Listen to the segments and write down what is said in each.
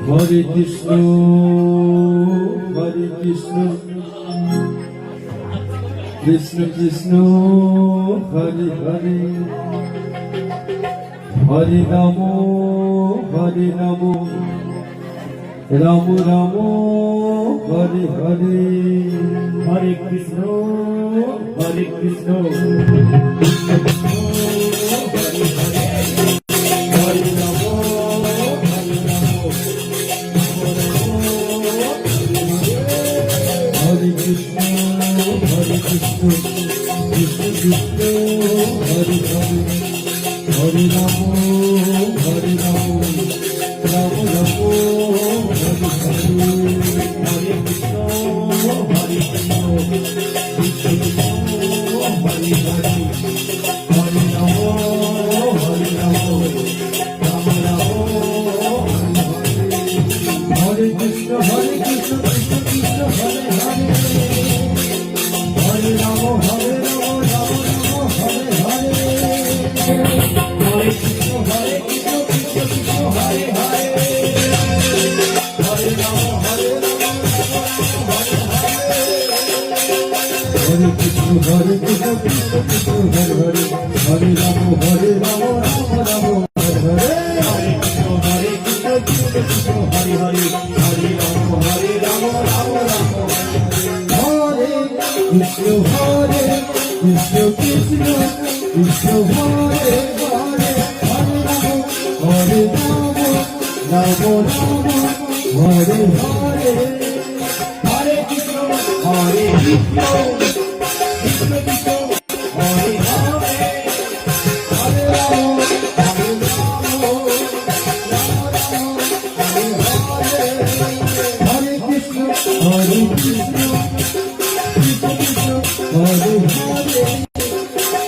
Hare Krishna Hare Krishna Krishna Krishna Hare Hare Hare Ram Ram Ram Hare Hare Hare Krishna Hare Krishna Krishna Krishna Hare Hare Hare Ram Hare Krishna Krishna Krishna Hare Hare Hare Ram Ram Ram Hare Hare Hare Krishna Hare Krishna Krishna Krishna Hare Hare Hare Ram Ram Ram Hare Krishna Krishna Krishna Hare Hare Hare Ram Ram Ram Hare Hare Hare Krishna Krishna Krishna Hare Hare Hare Ram Hare Krishna Krishna Krishna Hare Hare Hare Ram Ram Ram Hare Hare Hare Krishna Krishna Krishna Hare Hare Hare Ram Ram Ram Hare Krishna Krishna Krishna Krishna Hare Hare Hare Ram Ram Ram Hare Hare Hare Krishna Krishna Krishna Krishna Hare Hare Hare Ram Hare Krishna Krishna Krishna Krishna Hare Hare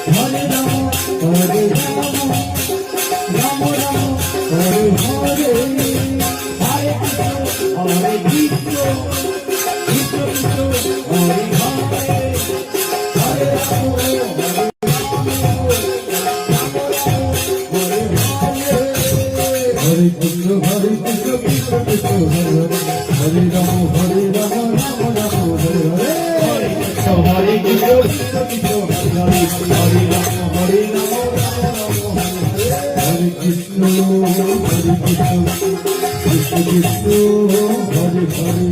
Hare Ram Ram Ram Hare Hare Hare Krishna Krishna Krishna Krishna Hare Hare Hare Ram Hare Krishna Krishna Krishna Hare Hare Hare Ram Ram Ram Hare Hare Hare Krishna Krishna Krishna Hare Hare Hare Ram Hare Krishna Krishna Krishna Krishna Hare Hare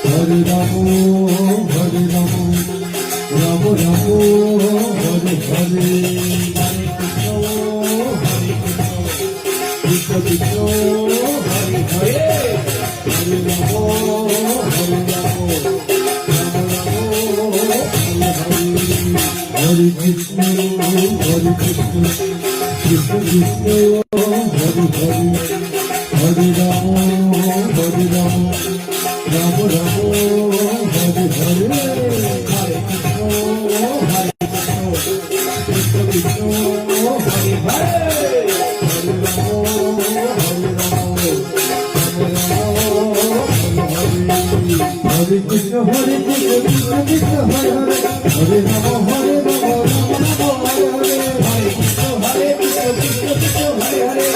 Hare Ram Ram Ram Hare Hare Krishna Krishna Hare Hare Hare Ram Hare Krishna Krishna Krishna Krishna Hare Hare Hare Ram Ram Ram Hare Hare Hare Krishna Krishna Krishna Hare Hare Hare Krishna Krishna Krishna Hare Hare Hare Ram Hare Hare Hare Krishna Krishna Krishna Hare Hare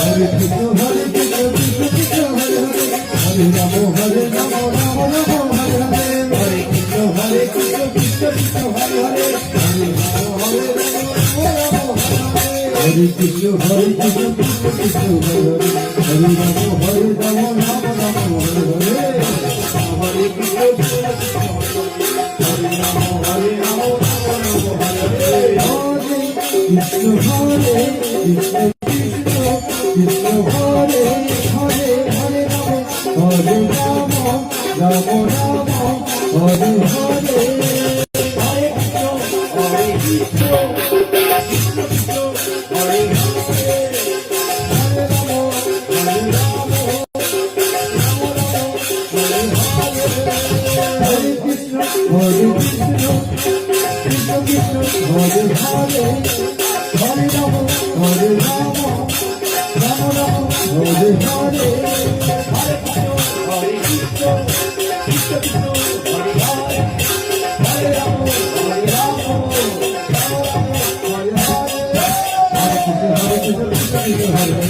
Hare Krishna Krishna Hare Hare Hare Ram Hare Hare Hare Krishna Krishna Krishna Hare Hare Hare Krishna Krishna Krishna Hare Hare Hare Ram Hare Ram Hare Hare Hare Krishna Hare Ram Hare Ram Hare Hare Krishna Krishna Krishna Krishna Hare Hare Hare Ram Ram Ram Hare Hare Hare Krishna Krishna Krishna Hare Hare Hare Krishna Krishna Krishna Krishna Hare Hare Hare Ram Hare